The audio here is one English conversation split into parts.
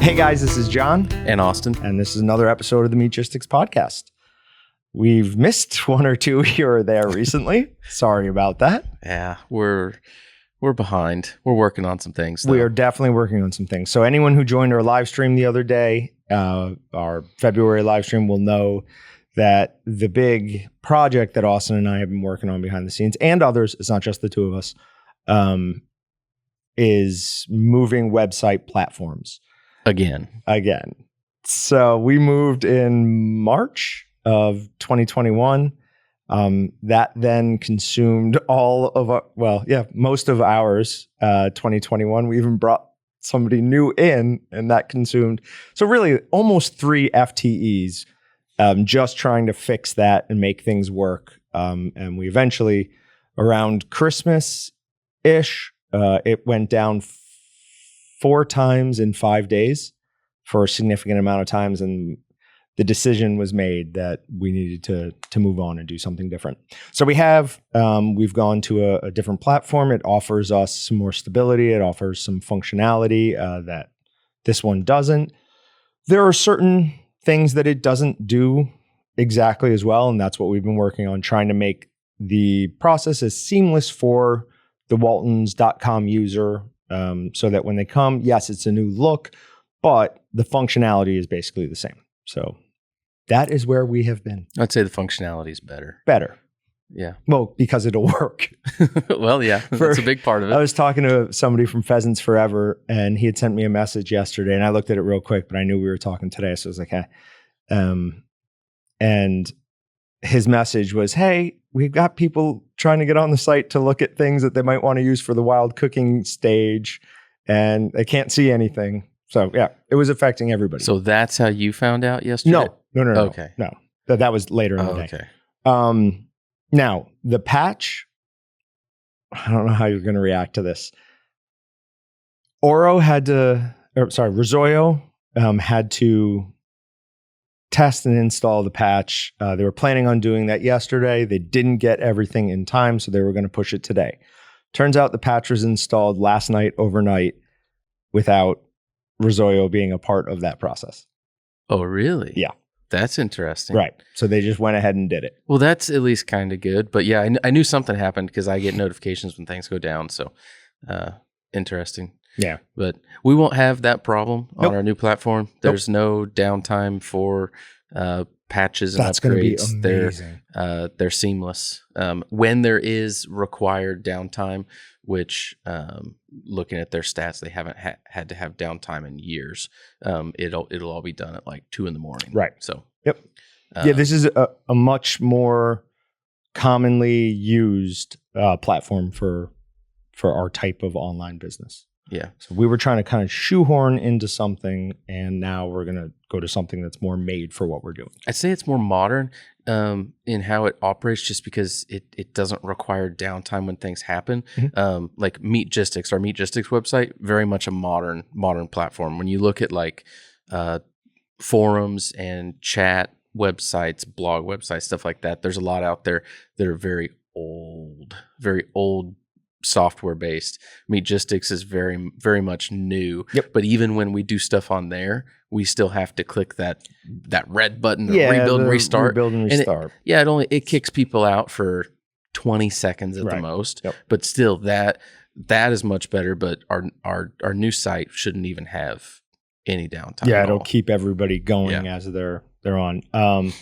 Hey guys, this is Jon and Austin, and this is another episode of the Meatgistics podcast. We've missed one or two here or there recently. Sorry about that. Yeah, we're behind. We're working on some things, though. We are definitely working on some things. So anyone who joined our live stream the other day, our February live stream, will know that the big project that Austin and I have been working on behind the scenes, and others, it's not just the two of us, is moving website platforms. Again. So we moved in March of 2021. That then consumed all of our, most of ours, 2021. We even brought somebody new in, and that consumed, so really almost 3 FTEs, just trying to fix that and make things work. And we eventually, around Christmas-ish, it went down 4 times in 5 days for a significant amount of times. And the decision was made that we needed to move on and do something different. So we've gone to a different platform. It offers us some more stability. It offers some functionality that this one doesn't. There are certain things that it doesn't do exactly as well. And that's what we've been working on, trying to make the process as seamless for the Waltons.com user, so that when they come, yes, it's a new look, but the functionality is basically the same. So that is where we have been. I'd say the functionality is better. Yeah. Well, because it'll work. Well, yeah, that's a big part of it. I was talking to somebody from Pheasants Forever, and he had sent me a message yesterday, and I looked at it real quick, but I knew we were talking today. So I was like, hey. And his message was, hey, we've got people trying to get on the site to look at things that they might want to use for the wild cooking stage, and they can't see anything. So yeah, it was affecting everybody. So that's how you found out yesterday? No. Okay. No. That was later in the day. Okay. Now, the patch, I don't know how you're going to react to this. Rizzolio had to test and install the patch. They were planning on doing that yesterday. They didn't get everything in time, so they were going to push it today. Turns out the patch was installed last night, overnight, without Rizzolio being a part of that process. Oh, really? Yeah. That's interesting. Right. So they just went ahead and did it. Well, that's at least kind of good. But yeah, I knew something happened because I get notifications when things go down. So interesting. Yeah. But we won't have that problem on our new platform. There's Nope. no downtime for patches and That's upgrades. going to be amazing. They're seamless. When there is required downtime, which looking at their stats, they haven't had to have downtime in years. It'll all be done at like 2 a.m. Right. So yep. This is a much more commonly used platform for our type of online business. Yeah. So we were trying to kind of shoehorn into something, and now we're going to go to something that's more made for what we're doing. I'd say it's more modern in how it operates, just because it doesn't require downtime when things happen. Mm-hmm. Like Meatgistics, our Meatgistics website, very much a modern platform. When you look at like forums and chat websites, blog websites, stuff like that, there's a lot out there that are very old software based. Meatgistics is very, very much new. Yep. But even when we do stuff on there, we still have to click that red button to rebuild and restart. It kicks people out for 20 seconds at the most. Yep. But still, that is much better. But our new site shouldn't even have any downtime. Yeah, it'll keep everybody going as they're on. The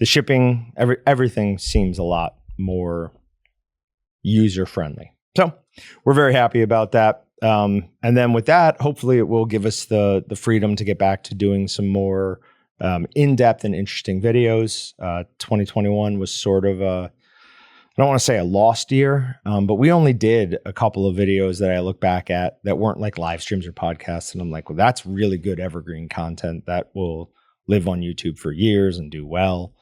shipping, everything seems a lot more user friendly. So we're very happy about that. And then with that, hopefully it will give us the freedom to get back to doing some more in-depth and interesting videos. 2021 was sort of I don't want to say a lost year, but we only did a couple of videos that I look back at that weren't like live streams or podcasts. And I'm like, well, that's really good evergreen content that will live on YouTube for years and do well.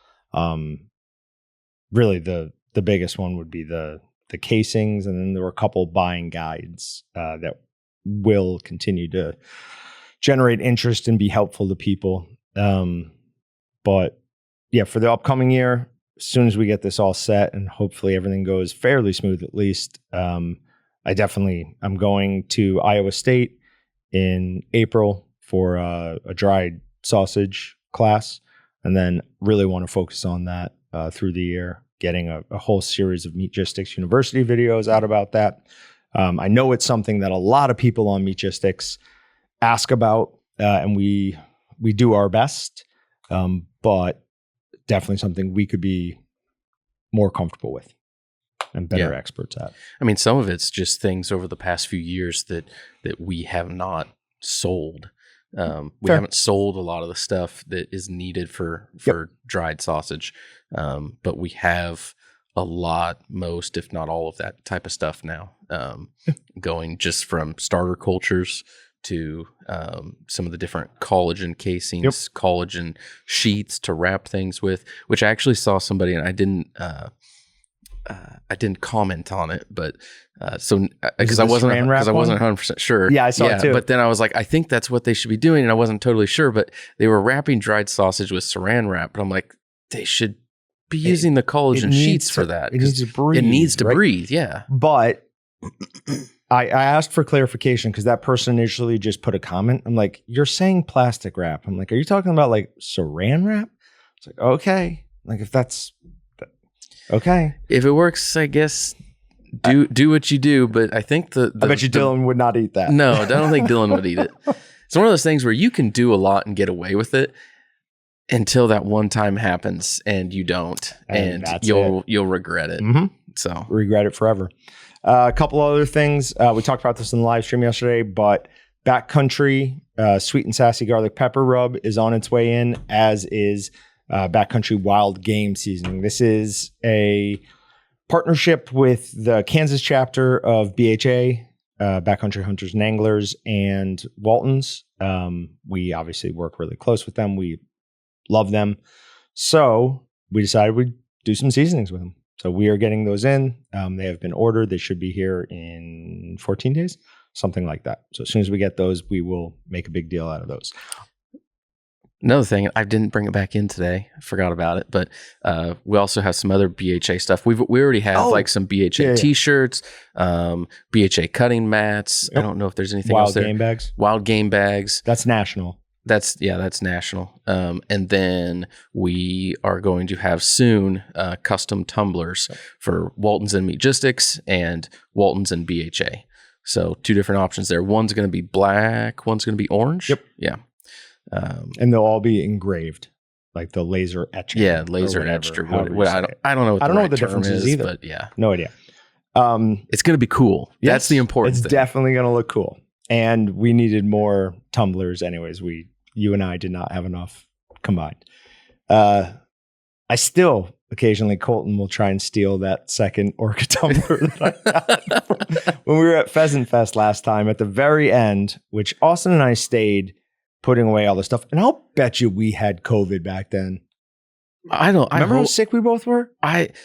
Really, the biggest one would be the casings, and then there were a couple buying guides that will continue to generate interest and be helpful to people. But yeah, for the upcoming year, as soon as we get this all set and hopefully everything goes fairly smooth, at least, I'm going to Iowa State in April for a dried sausage class, and then really want to focus on that through the year, getting a whole series of Meatgistics University videos out about that. I know it's something that a lot of people on Meatgistics ask about, and we do our best, but definitely something we could be more comfortable with and better experts at. I mean, some of it's just things over the past few years that we have not sold. We haven't sold a lot of the stuff that is needed for dried sausage, but we have a lot, most, if not all of that type of stuff now, going just from starter cultures to some of the different collagen casings, collagen sheets to wrap things with, which I actually saw somebody, and I didn't comment on it, but because I wasn't 100% sure. Yeah, I saw it too. But then I was like, I think that's what they should be doing, and I wasn't totally sure. But they were wrapping dried sausage with Saran wrap, but I'm like, they should be using the collagen sheets for that. It needs to breathe. It needs to breathe. Yeah. But I asked for clarification because that person initially just put a comment. I'm like, you're saying plastic wrap. I'm like, are you talking about like Saran wrap? It's like, okay. Like if that's okay. If it works, I guess do what you do. But I think I bet you Dylan would not eat that. No, I don't think Dylan would eat it. It's one of those things where you can do a lot and get away with it until that one time happens and you don't, and you'll regret it. Mm-hmm. So regret it forever. A couple other things. We talked about this in the live stream yesterday, but Backcountry sweet and sassy garlic pepper rub is on its way in, as is Backcountry wild game seasoning. This is a partnership with the Kansas chapter of BHA, Backcountry Hunters and Anglers, and Walton's. We obviously work really close with them. We love them. So we decided we'd do some seasonings with them. So we are getting those in. They have been ordered. They should be here in 14 days, something like that. So as soon as we get those, we will make a big deal out of those. Another thing, I didn't bring it back in today. I forgot about it, but we also have some other BHA stuff. We already have like some BHA t-shirts, BHA cutting mats. I don't know if there's anything else there. Wild game bags. That's national. That's national. And then we are going to have soon custom tumblers for Walton's and Meatgistics and Walton's and BHA. So 2 different options there. One's going to be black. One's going to be orange. Yep. Yeah. And they'll all be engraved, like the laser etching. Yeah, laser etched or whatever. I don't know what the difference is either. But yeah, no idea. It's going to be cool. Yes, that's the important thing. It's definitely going to look cool. And we needed more tumblers anyways. You and I did not have enough combined. I still occasionally, Colton will try and steal that second Orca tumbler that I had when we were at Pheasant Fest last time at the very end, which Austin and I stayed putting away all the stuff. And I'll bet you we had COVID back then. Remember how sick we both were?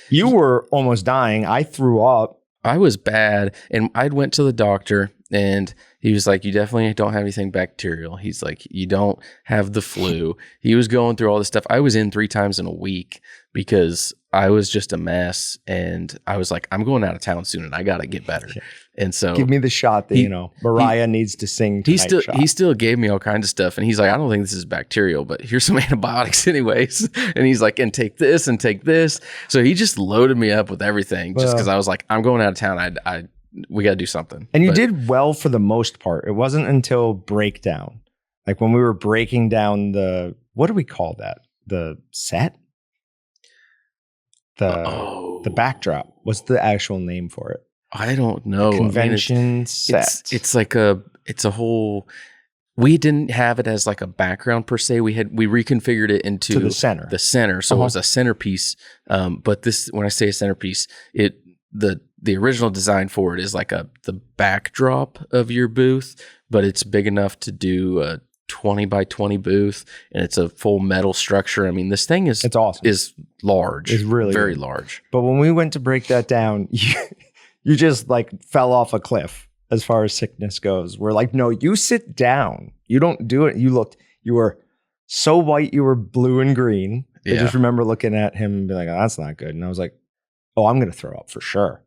You were almost dying. I threw up. I was bad. And I went to the doctor and he was like, you definitely don't have anything bacterial. He's like, you don't have the flu. He was going through all this stuff. I was in 3 times in a week because I was just a mess. And I was like, I'm going out of town soon and I got to get better. And so give me the shot that, Mariah needs to sing tonight. He still gave me all kinds of stuff. And he's like, I don't think this is bacterial, but here's some antibiotics anyways. And he's like, and take this and take this. So he just loaded me up with everything just because I was like, I'm going out of town. We got to do something. And you did well for the most part. It wasn't until breakdown. Like when we were breaking down what do we call that? The set? The backdrop. What's the actual name for it? I don't know. Convention set. It's a whole. We didn't have it as like a background per se. We reconfigured it into the center. So it was a centerpiece. But when I say a centerpiece, the original design for it is like the backdrop of your booth, but it's big enough to do a 20 by 20 booth, and it's a full metal structure. I mean, this thing is awesome. Is large. It's really very good. Large. But when we went to break that down, you just like fell off a cliff as far as sickness goes. We're like, no, you sit down. You don't do it. You were so white, you were blue and green. I just remember looking at him and being like, oh, that's not good. And I was like, oh, I'm going to throw up for sure.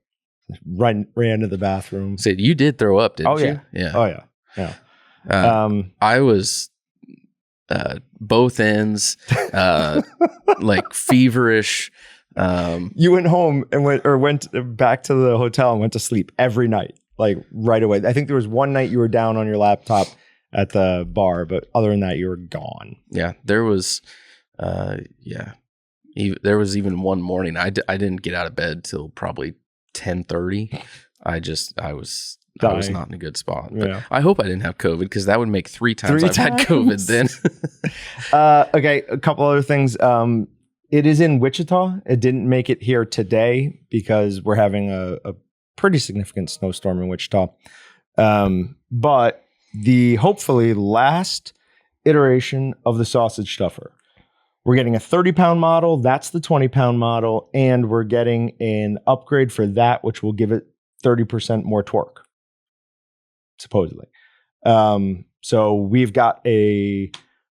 Ran into the bathroom. So you did throw up, didn't you? Yeah. Oh yeah. Yeah. I was both ends, like feverish. You went home and went back to the hotel and went to sleep every night, like right away. I think there was one night you were down on your laptop at the bar, but other than that, you were gone. Yeah, there was, there was even one morning I didn't get out of bed till probably 10:30. I was not in a good spot. But I hope I didn't have COVID, because that would make three times I've had COVID then. Okay, a couple other things. It is in Wichita. It didn't make it here today because we're having a pretty significant snowstorm in Wichita. But the hopefully last iteration of the sausage stuffer. We're getting a 30-pound model. That's the 20-pound model. And we're getting an upgrade for that, which will give it 30% more torque, supposedly. So we've got a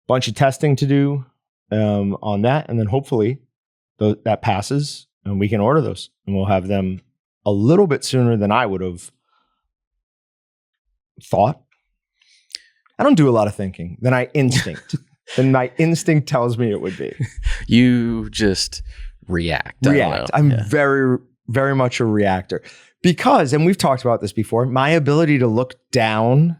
bunch of testing to do on that. And then hopefully that passes and we can order those. And we'll have them a little bit sooner than I would have thought. I don't do a lot of thinking. Then I instinct. Then my instinct tells me it would be. You just react. I'm very, very much a reactor. Because, and we've talked about this before, my ability to look down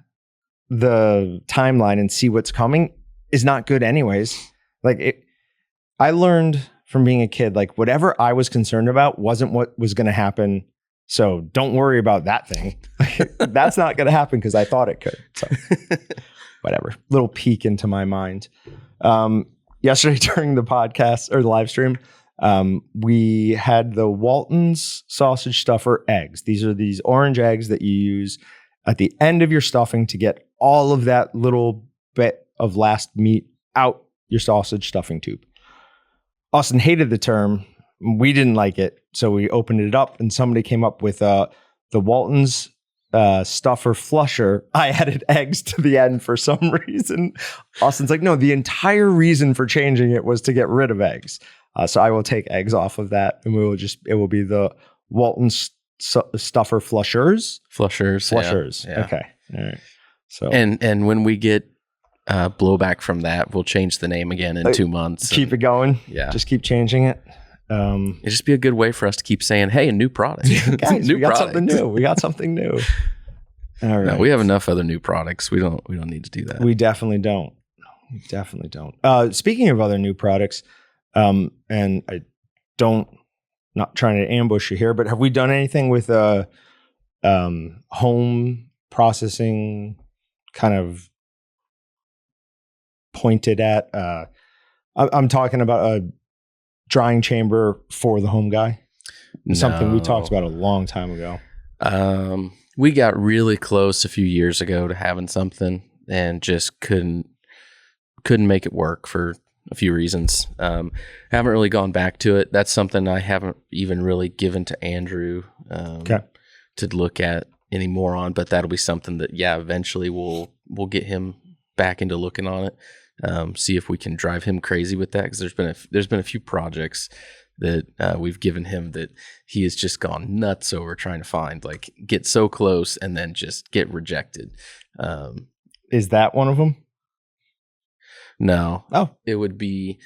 the timeline and see what's coming is not good anyways. I learned from being a kid, like whatever I was concerned about wasn't what was going to happen. So don't worry about that thing. That's not going to happen because I thought it could. So whatever. Little peek into my mind. Yesterday during the podcast or the live stream, we had the Walton's sausage stuffer eggs. These are these orange eggs that you use at the end of your stuffing to get all of that little bit of last meat out your sausage stuffing tube. Austin hated the term. We didn't like it. So we opened it up and somebody came up with the Walton's stuffer flusher. I added eggs to the end for some reason. Austin's like, no, the entire reason for changing it was to get rid of eggs. So I will take eggs off of that and it will be the Walton's stuffer flushers. Flushers. Yeah. Okay. All right. So and when we get blowback from that, we'll change the name again in 2 months. Keep it going. Yeah. Just keep changing it. It'd just be a good way for us to keep saying, hey, a new product. Guys, we got something new. We got something new. All right. No, we have enough other new products. We don't need to do that. We definitely don't. Speaking of other new products, and not trying to ambush you here, but have we done anything with home processing kind of pointed at? I'm talking about a drying chamber for the home guy. Something we talked about a long time ago. We got really close a few years ago to having something and just couldn't make it work for a few reasons. Haven't really gone back to it. That's something I haven't even really given to Andrew to look at anymore on, but that'll be something that eventually we'll get him back into looking on it. See if we can drive him crazy with that, because there's been a few projects that we've given him that he has just gone nuts over trying to find, like get so close and then just get rejected. Is that one of them? No. Oh, it would be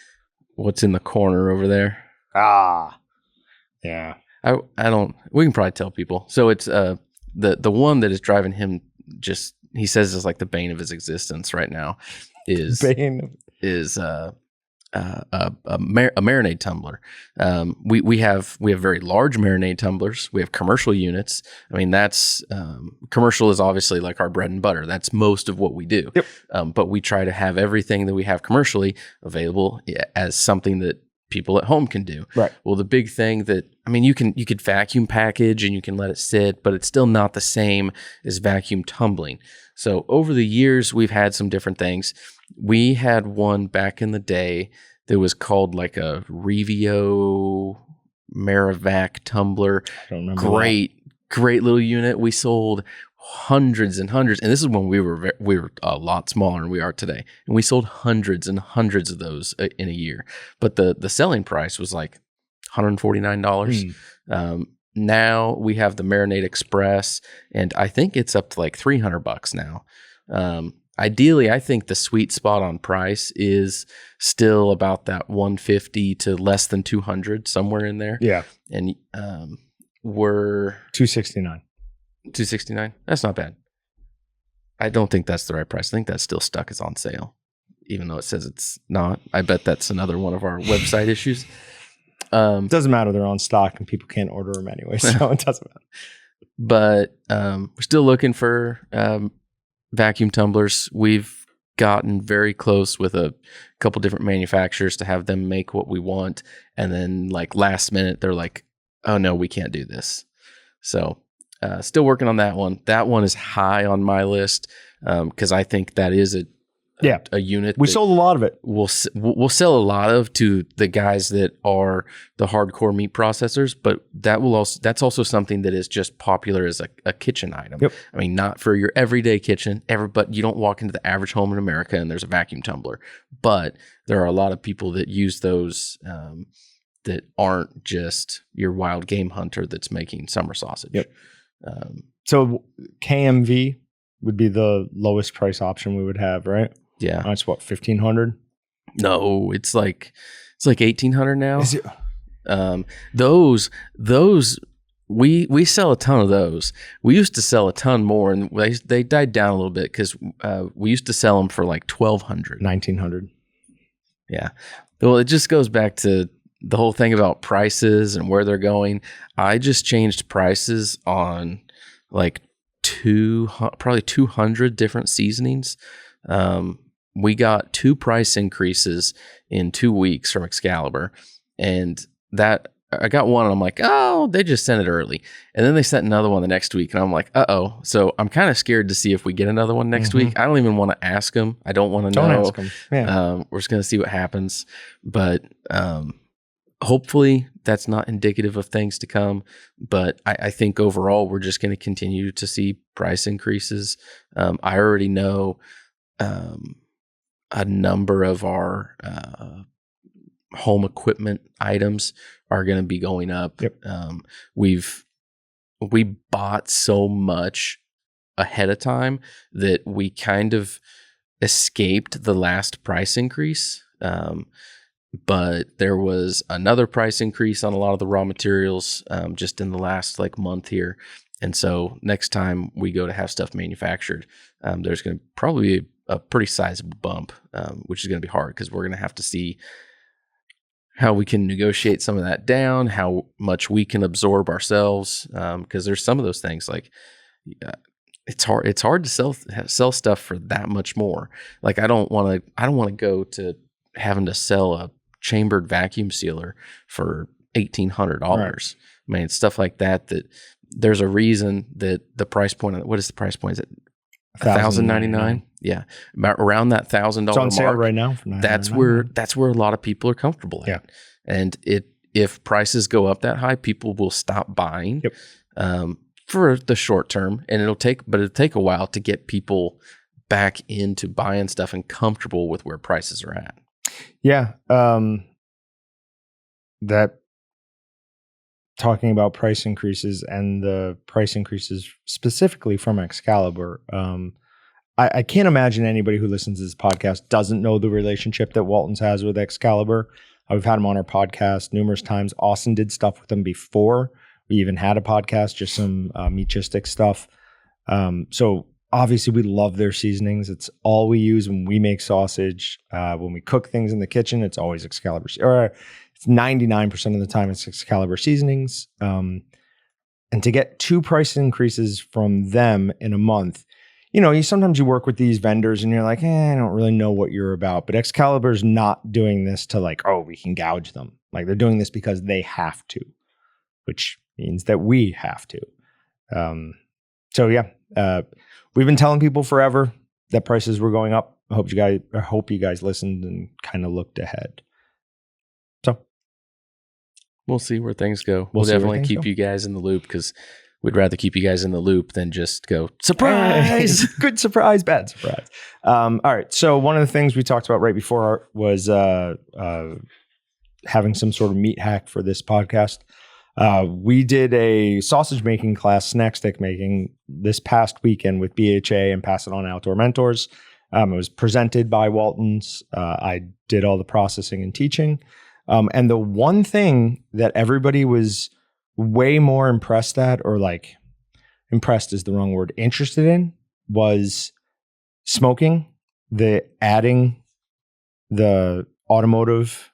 what's in the corner over there. Yeah. I don't. We can probably tell people. So it's the one that is driving him. Just he says is like the bane of his existence right now. Is a marinade tumbler. We have very large marinade tumblers. We have commercial units. I mean, that's commercial is obviously like our bread and butter. That's most of what we do. Yep. But we try to have everything that we have commercially available as something that people at home can do. Right. Well, the big thing you could vacuum package and you can let it sit, but it's still not the same as vacuum tumbling. So over the years, we've had some different things. We had one back in the day that was called like a Revio Marivac tumbler. I don't remember. Great little unit. We sold hundreds and hundreds, and this is when we were a lot smaller than we are today, and we sold hundreds and hundreds of those in a year. But the selling price was like $149. Now we have the Marinade Express, and I think it's up to like $300 now. ideally, I think the sweet spot on price is still about that 150 to less than 200, somewhere in there. Yeah. And we're 269. 269. That's not bad. I don't think that's the right price. I think that's still stuck as on sale, even though it says it's not. I bet that's another one of our website issues. It doesn't matter. They're on stock and people can't order them anyway, so it doesn't matter. But we're still looking for vacuum tumblers. We've gotten very close with a couple different manufacturers to have them make what we want. And then like last minute, they're like, oh no, we can't do this. So still working on that one. That one is high on my list because I think that is a unit. We sold a lot of it. We'll sell a lot of to the guys that are the hardcore meat processors, but that's also something that is just popular as a kitchen item. Yep. I mean, not for your everyday kitchen, but you don't walk into the average home in America and there's a vacuum tumbler. But there are a lot of people that use those that aren't just your wild game hunter that's making summer sausage. Yep. So KMV would be the lowest price option we would have, right? Yeah. That's what, 1,500? No, it's like 1,800 now. Is it? Those we sell a ton of those. We used to sell a ton more, and they died down a little bit because we used to sell them for like 1,200, 1,900. Yeah. Well, it just goes back to the whole thing about prices and where they're going. I just changed prices on like probably 200 different seasonings. We got 2 price increases in 2 weeks from Excalibur, and that I got one and I'm like, oh, they just sent it early. And then they sent another one the next week and I'm like, uh-oh. So I'm kind of scared to see if we get another one next week. I don't even want to ask them. I don't want to know. Don't ask them. Yeah. We're just going to see what happens. But hopefully that's not indicative of things to come. But I think overall we're just going to continue to see price increases. I already know a number of our home equipment items are going to be going up. Yep. We bought so much ahead of time that we kind of escaped the last price increase. But there was another price increase on a lot of the raw materials just in the last like month here. And so next time we go to have stuff manufactured, there's going to probably be a pretty sizable bump, which is going to be hard because we're going to have to see how we can negotiate some of that down, how much we can absorb ourselves. Because there's some of those things like it's hard to sell stuff for that much more. Like I don't want to go to having to sell a chambered vacuum sealer for $1,800. Right. I mean, it's stuff like that there's a reason that the price point. What is the price point? Is it $1,099? Yeah, around that $1,000 mark. It's on sale right now. That's where a lot of people are comfortable at. Yeah. And if prices go up that high, people will stop buying. Yep. For the short term, and it'll take a while to get people back into buying stuff and comfortable with where prices are at. Yeah. That talking about price increases and the price increases specifically from Excalibur. I can't imagine anybody who listens to this podcast doesn't know the relationship that Walton's has with Excalibur. We've had him on our podcast numerous times. Austin did stuff with him before we even had a podcast, just some Meatgistics stuff. So obviously we love their seasonings. It's all we use when we make sausage. When we cook things in the kitchen, it's always Excalibur. Or it's 99% of the time it's Excalibur seasonings. And to get 2 price increases from them in a month, sometimes you work with these vendors and you're like, I don't really know what you're about. But Excalibur's not doing this to like, oh, we can gouge them. Like they're doing this because they have to, which means that we have to. We've been telling people forever that prices were going up. I hope you guys listened and kind of looked ahead. So we'll see where things go. We'll definitely keep you guys in the loop because we'd rather keep you guys in the loop than just go, surprise! Good surprise, bad surprise. All right. So one of the things we talked about right before was having some sort of meat hack for this podcast. We did a sausage making class, snack stick making, this past weekend with BHA and Pass It On Outdoor Mentors. It was presented by Walton's. I did all the processing and teaching. And the one thing that everybody was way more impressed at, or like impressed is the wrong word, interested in, was smoking, adding the automotive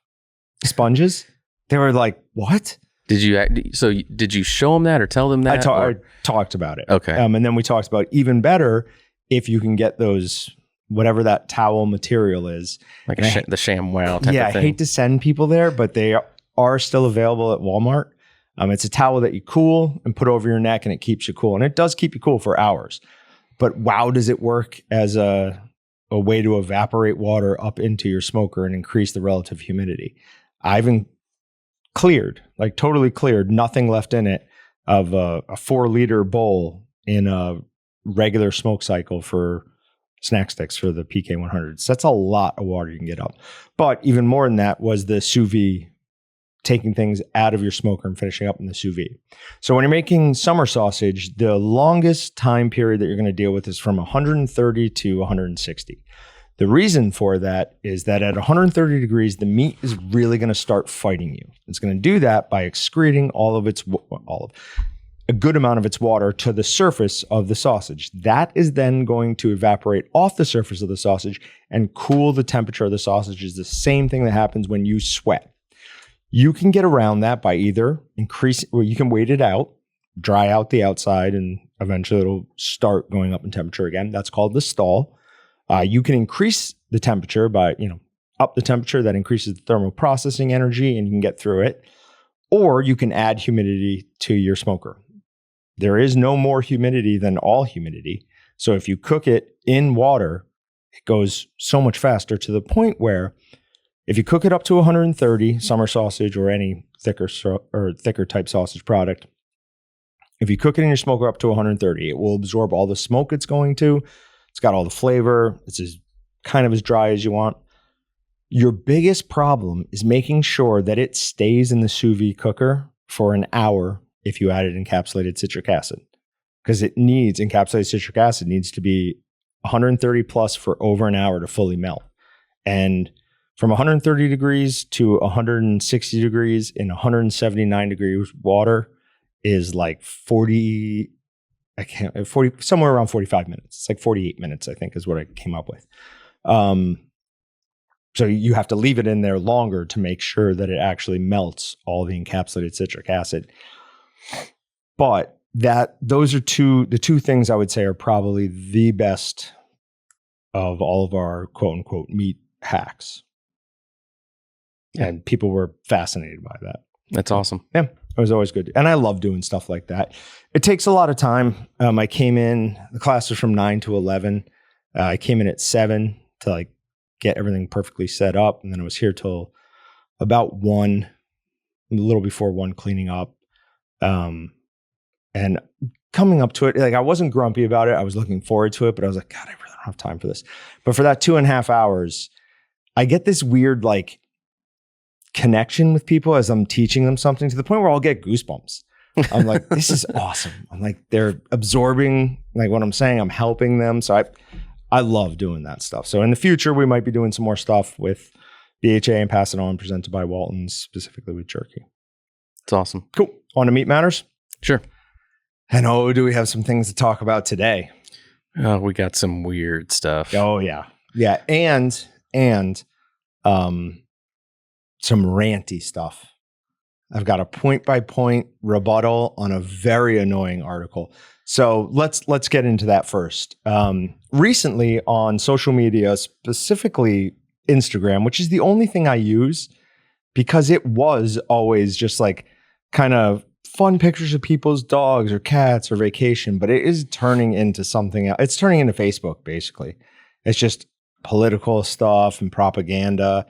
sponges. They were like, what? Did you show them that or tell them that? I talked about it. Okay. And then we talked about even better if you can get those, whatever that towel material is. Like the ShamWow type of thing. I hate to send people there, but they are still available at Walmart. It's a towel that you cool and put over your neck and it keeps you cool. And it does keep you cool for hours. But wow, does it work as a way to evaporate water up into your smoker and increase the relative humidity. I've cleared, like totally cleared, nothing left in it of a 4-liter bowl in a regular smoke cycle for snack sticks for the PK100s. That's a lot of water you can get up. But even more than that was the sous vide, taking things out of your smoker and finishing up in the sous vide. So when you're making summer sausage, the longest time period that you're going to deal with is from 130 to 160. The reason for that is that at 130 degrees, the meat is really going to start fighting you. It's going to do that by excreting a good amount of its water to the surface of the sausage. That is then going to evaporate off the surface of the sausage and cool the temperature of the sausage. Is the same thing that happens when you sweat. You can get around that by either you can wait it out, dry out the outside, and eventually it'll start going up in temperature again. That's called the stall. You can increase the temperature by, up the temperature. That increases the thermal processing energy and you can get through it. Or you can add humidity to your smoker. There is no more humidity than all humidity. So if you cook it in water, it goes so much faster, to the point where if you cook it up to 130, summer sausage or any thicker type sausage product, if you cook it in your smoker up to 130, it will absorb all the smoke it's going to. It's got all the flavor. It's kind of as dry as you want. Your biggest problem is making sure that it stays in the sous vide cooker for an hour if you added encapsulated citric acid. Because encapsulated citric acid needs to be 130 plus for over an hour to fully melt. And from 130 degrees to 160 degrees in 179 degrees water is like 40, somewhere around 45 minutes. It's like 48 minutes, I think, is what I came up with. So you have to leave it in there longer to make sure that it actually melts all the encapsulated citric acid. But those are the two things I would say are probably the best of all of our quote unquote meat hacks. And people were fascinated by that. That's awesome. Yeah, it was always good. And I love doing stuff like that. It takes a lot of time. I came in, the class was from 9 to 11. I came in at 7 to get everything perfectly set up. And then I was here till about 1, a little before 1, cleaning up. And coming up to it, I wasn't grumpy about it. I was looking forward to it, but I was like, God, I really don't have time for this. But for that 2.5 hours, I get this weird, connection with people as I'm teaching them something, to the point where I'll get goosebumps. I'm like, this is awesome. I'm like, they're absorbing what I'm saying. I'm helping them. So I love doing that stuff. So in the future, we might be doing some more stuff with BHA and Pass It On, presented by Walton, specifically with jerky. It's awesome. Cool. On to Meat Matters? Sure. And do we have some things to talk about today? We got some weird stuff. Oh, yeah. Yeah. And some ranty stuff. I've got a point-by-point rebuttal on a very annoying article. So let's get into that first. Recently on social media, specifically Instagram, which is the only thing I use, because it was always just kind of fun pictures of people's dogs or cats or vacation, but it is turning into something else. It's turning into Facebook, basically. It's just political stuff and propaganda,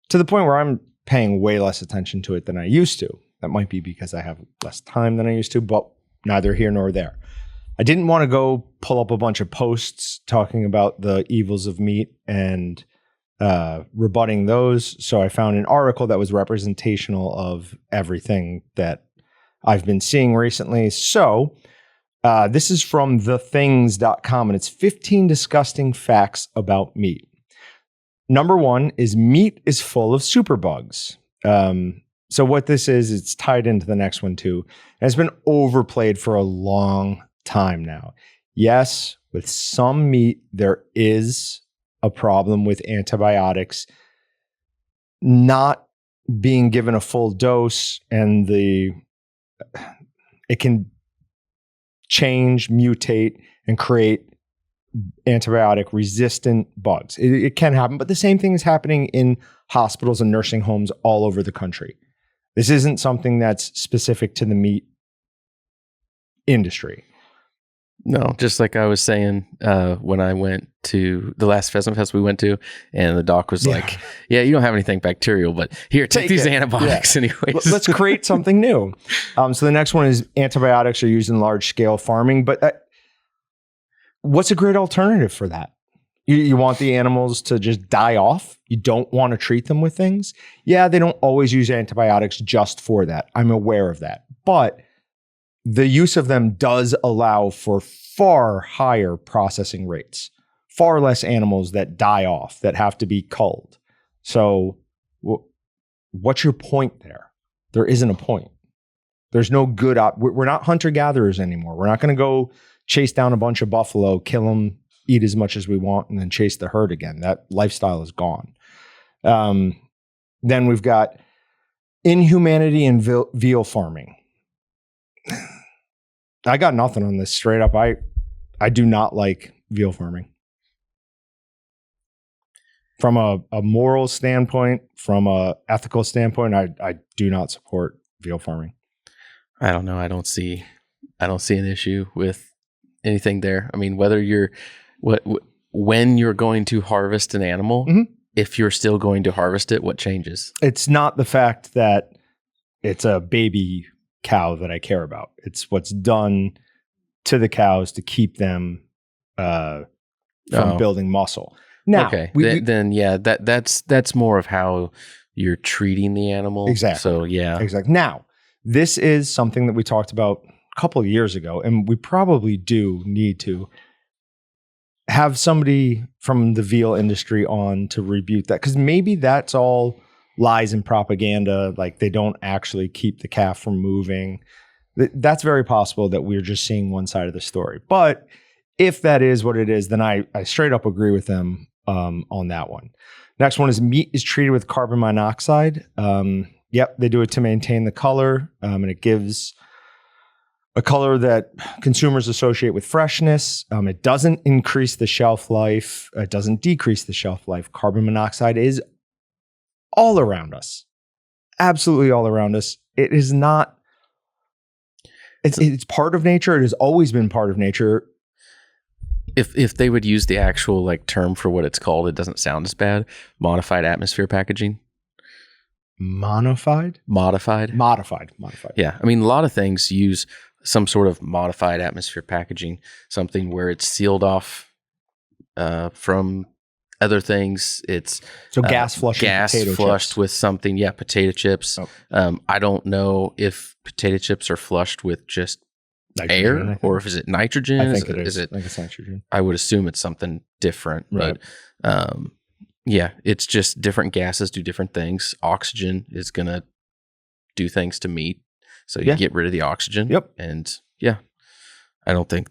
to the point where I'm paying way less attention to it than I used to. That might be because I have less time than I used to, but neither here nor there. I didn't want to go pull up a bunch of posts talking about the evils of meat and rebutting those. So I found an article that was representational of everything that I've been seeing recently. So This is from thethings.com, and it's 15 disgusting facts about meat. Number 1 is meat is full of superbugs. So what this is, it's tied into the next one too. And it's been overplayed for a long time now. Yes, with some meat, there is a problem with antibiotics not being given a full dose, and it can change, mutate, and create antibiotic resistant bugs. It can happen, but the same thing is happening in hospitals and nursing homes all over the country. This isn't something that's specific to the meat industry. No, just like I was saying, when I went to the last Pheasant Fest we went to, and the doc was like, yeah, you don't have anything bacterial, but here, take these antibiotics anyways. Let's create something new. So the next one is antibiotics are used in large scale farming, but what's a great alternative for that? You want the animals to just die off? You don't want to treat them with things? Yeah, they don't always use antibiotics just for that. I'm aware of that. But the use of them does allow for far higher processing rates, far less animals that die off, that have to be culled. So what's your point there? There isn't a point. There's no good we're not hunter-gatherers anymore. We're not going to go chase down a bunch of buffalo, kill them, eat as much as we want, and then chase the herd again. That lifestyle is gone. Then we've got inhumanity in veal farming. I got nothing on this straight up. I do not like veal farming. From a moral standpoint, from a ethical standpoint, I do not support veal farming. I don't know. I don't see an issue with anything there. I mean, whether when you're going to harvest an animal, if you're still going to harvest it, what changes? It's not the fact that it's a baby cow that I care about. It's what's done to the cows to keep them from building muscle. Now, okay, then that's more of how you're treating the animal. Exactly. So yeah, exactly. Now, this is something that we talked about a couple of years ago, and we probably do need to have somebody from the veal industry on to rebuke that, because maybe that's all lies and propaganda. Like, they don't actually keep the calf from moving. That's very possible that we're just seeing one side of the story. But if that is what it is, then I straight up agree with them on that one. Next one is meat is treated with carbon monoxide. Yep, they do it to maintain the color, and it gives a color that consumers associate with freshness. It doesn't increase the shelf life. It doesn't decrease the shelf life. Carbon monoxide is all around us, absolutely all around us. It is not. It's part of nature. It has always been part of nature. If they would use the actual like term for what it's called, it doesn't sound as bad. Modified atmosphere packaging. Modified. Yeah, I mean, a lot of things use some sort of modified atmosphere packaging, something where it's sealed off from other things. It's gas flushed with something. Yeah, potato chips. Oh. I don't know if potato chips are flushed with just nitrogen, air, or if is it nitrogen? I think it is. I think it's nitrogen. I would assume it's something different, right. But yeah, it's just different gases do different things. Oxygen is going to do things to meat. So you get rid of the oxygen. Yep. And yeah, I don't think.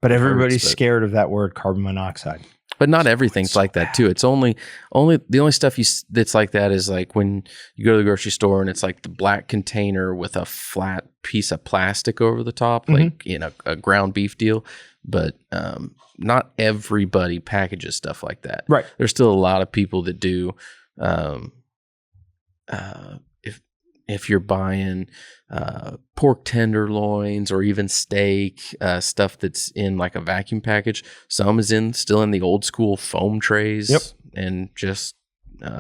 But everybody's scared of that word, carbon monoxide. But not everything's like that too. It's only the only stuff that's like that is like when you go to the grocery store and it's like the black container with a flat piece of plastic over the top, like in a ground beef deal. But not everybody packages stuff like that. Right. There's still a lot of people that do. If you're buying pork tenderloins or even steak, stuff that's in like a vacuum package, some is still in the old school foam trays. Yep. And just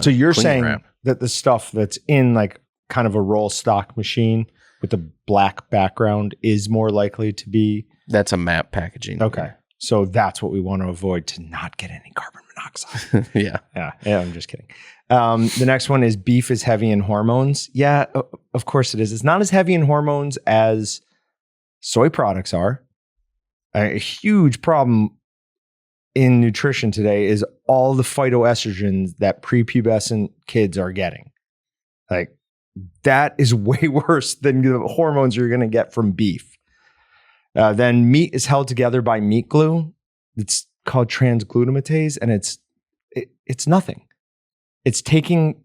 so you're saying wrap. That the stuff that's in like kind of a roll stock machine with the black background is more likely to be. That's a MAP packaging. Okay. So that's what we want to avoid, to not get any carbon monoxide. Yeah, I'm just kidding. The next one is beef is heavy in hormones. Yeah, of course it is. It's not as heavy in hormones as soy products are. A huge problem in nutrition today is all the phytoestrogens that prepubescent kids are getting. Like, that is way worse than the hormones you're going to get from beef. Then meat is held together by meat glue. It's called transglutamatase, and it's nothing. It's taking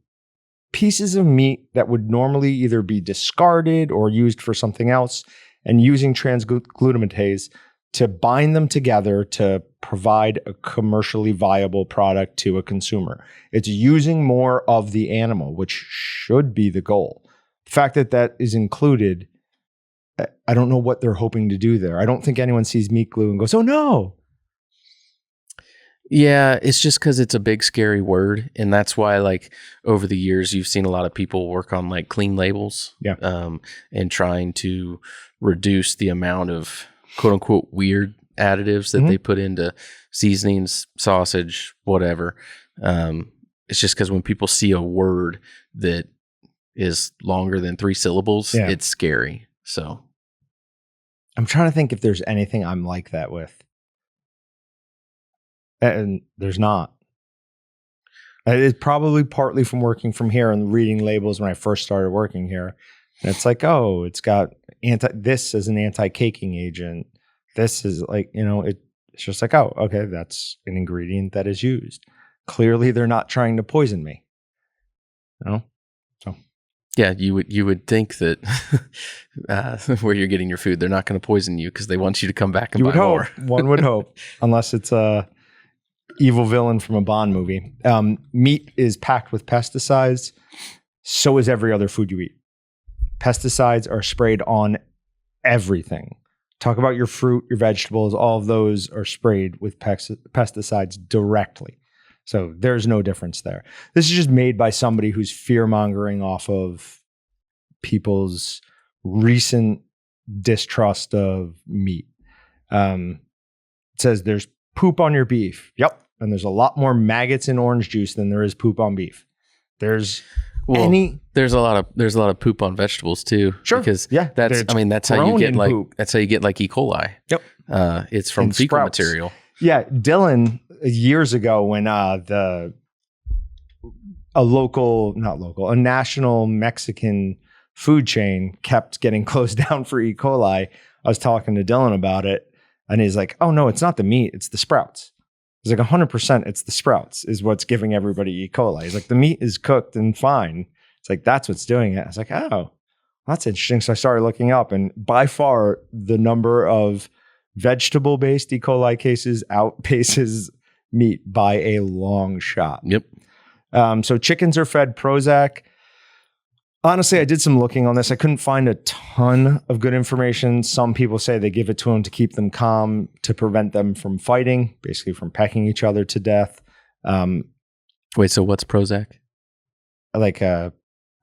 pieces of meat that would normally either be discarded or used for something else and using transglutamatase to bind them together to provide a commercially viable product to a consumer. It's using more of the animal, which should be the goal. The fact that that is included, I don't know what they're hoping to do there. I don't think anyone sees meat glue and goes, oh no. Yeah, it's just because it's a big, scary word. And that's why, like, over the years, you've seen a lot of people work on, like, clean labels. Yeah. And trying to reduce the amount of quote unquote weird additives that they put into seasonings, sausage, whatever. It's just because when people see a word that is longer than 3 syllables, it's scary. So I'm trying to think if there's anything I'm like that with. And there's not. It's probably partly from working from here and reading labels when I first started working here. And it's like, oh, it's got this as an anti-caking agent. This is like, it's just like, oh, okay, that's an ingredient that is used. Clearly, they're not trying to poison me. So yeah, you would think that where you're getting your food, they're not going to poison you because they want you to come back and buy more. One would hope, unless it's a evil villain from a Bond movie. Meat is packed with pesticides. So is every other food you eat. Pesticides are sprayed on everything. Talk about your fruit, your vegetables, all of those are sprayed with pesticides directly. So there's no difference there. This is just made by somebody who's fear-mongering off of people's recent distrust of meat. It says there's poop on your beef. Yep. And there's a lot more maggots in orange juice than there is poop on beef. There's a lot of poop on vegetables too. Sure. Because that's how you get like poop. That's how you get like E. coli. Yep. It's from fecal material. Yeah. Dylan, years ago when a national Mexican food chain kept getting closed down for E. coli, I was talking to Dylan about it and he's like, oh no, it's not the meat, it's the sprouts. He's like 100% it's the sprouts is what's giving everybody E. coli. He's like, the meat is cooked and fine. It's like, that's what's doing it. I was like, oh, that's interesting. So I started looking up and by far the number of vegetable-based E. coli cases outpaces meat by a long shot. Yep. So chickens are fed Prozac. Honestly, I did some looking on this. I couldn't find a ton of good information. Some people say they give it to them to keep them calm, to prevent them from fighting, basically from pecking each other to death. Wait, so what's Prozac? Like a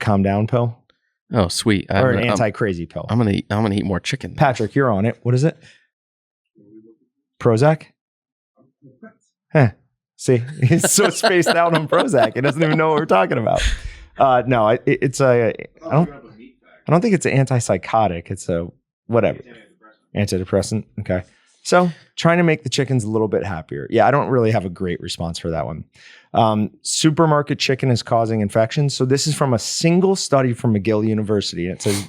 calm down pill. Oh, sweet. Or an anti-crazy pill. I'm gonna eat more chicken. Patrick, you're on it. What is it? Prozac? Huh. See, he's so spaced out on Prozac. He doesn't even know what we're talking about. No, I don't think it's an antipsychotic. It's a whatever. Antidepressant. Okay. So trying to make the chickens a little bit happier. Yeah, I don't really have a great response for that one. Supermarket chicken is causing infections. So this is from a single study from McGill University. And it says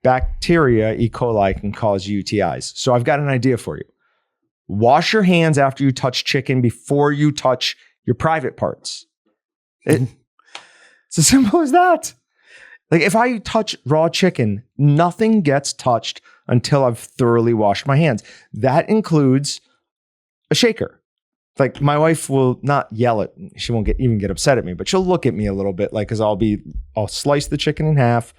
bacteria, E. coli, can cause UTIs. So I've got an idea for you. Wash your hands after you touch chicken before you touch your private parts. It's as simple as that. Like if I touch raw chicken, nothing gets touched until I've thoroughly washed my hands. That includes a shaker. Like my wife will not yell at me. She won't even get upset at me, but she'll look at me a little bit like, cause I'll slice the chicken in half,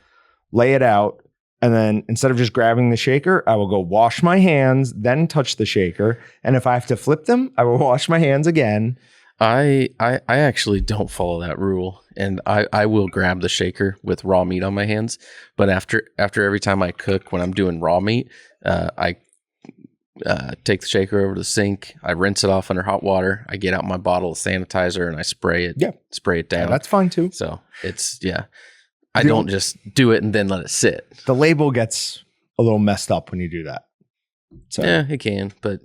lay it out. And then instead of just grabbing the shaker, I will go wash my hands, then touch the shaker. And if I have to flip them, I will wash my hands again. I actually don't follow that rule, and I will grab the shaker with raw meat on my hands. But after every time I cook, when I'm doing raw meat, I take the shaker over to the sink. I rinse it off under hot water. I get out my bottle of sanitizer and I spray it. Yeah. Spray it down. Yeah, that's fine too. So it's I don't just do it and then let it sit. The label gets a little messed up when you do that. So yeah, it can, but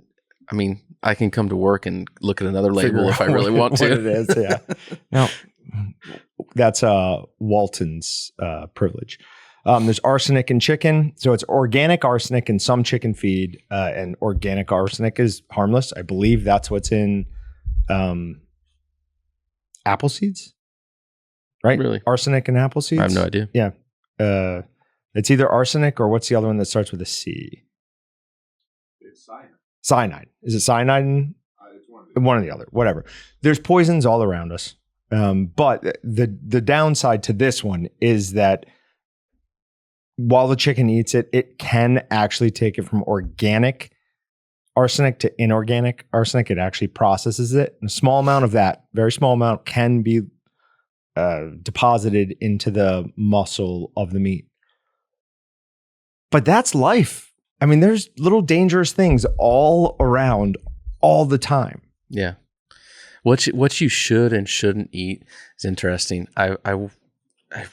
I mean, I can come to work and look at another label if I really want to. What it is, yeah. Now, that's Walton's privilege. There's arsenic in chicken. So it's organic arsenic in some chicken feed, and organic arsenic is harmless. I believe that's what's in apple seeds, right? Really? Arsenic in apple seeds? I have no idea. Yeah. It's either arsenic or what's the other one that starts with a C? It's cyanide. Cyanide. Is it cyanide? It's One or the other, whatever. There's poisons all around us. But the downside to this one is that while the chicken eats it, it can actually take it from organic arsenic to inorganic arsenic. It actually processes it. And a small amount of that, very small amount, can be deposited into the muscle of the meat. But that's life. I mean, there's little dangerous things all around all the time. Yeah. What you should and shouldn't eat is interesting. I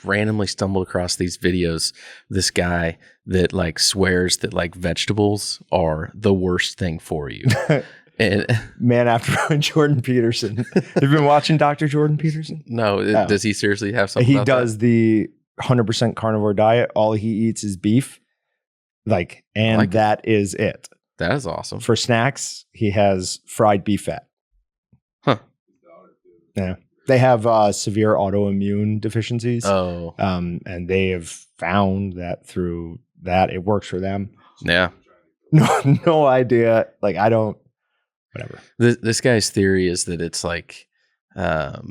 randomly stumbled across these videos. This guy that like swears that like vegetables are the worst thing for you. And man after Jordan Peterson. Have you been watching Dr. Jordan Peterson? No. Does he seriously have something? He does the 100% carnivore diet. All he eats is beef. That is it. That is awesome. For snacks, he has fried beef fat. Huh. Yeah. They have severe autoimmune deficiencies. Oh. And they have found that through that it works for them. Yeah. No idea. Whatever. This guy's theory is that it's like there's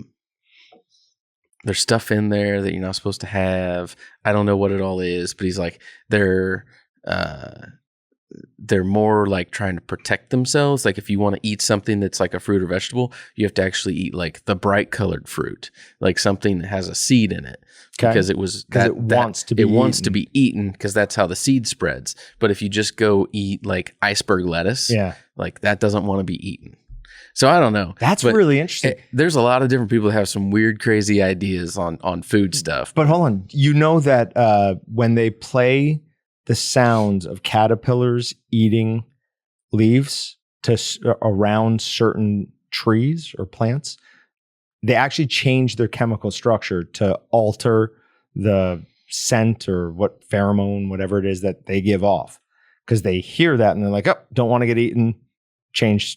stuff in there that you're not supposed to have. I don't know what it all is, but he's like they're more like trying to protect themselves. Like if you want to eat something that's like a fruit or vegetable, you have to actually eat like the bright colored fruit, like something that has a seed in it, because it wants to be eaten because that's how the seed spreads. But if you just go eat like iceberg lettuce, like that doesn't want to be eaten. So I don't know. That's really interesting. There's a lot of different people that have some weird, crazy ideas on food stuff. But hold on, you know that when they play the sounds of caterpillars eating leaves around certain trees or plants, they actually change their chemical structure to alter the scent or what pheromone, whatever it is that they give off, because they hear that and they're like, oh, don't want to get eaten. Change.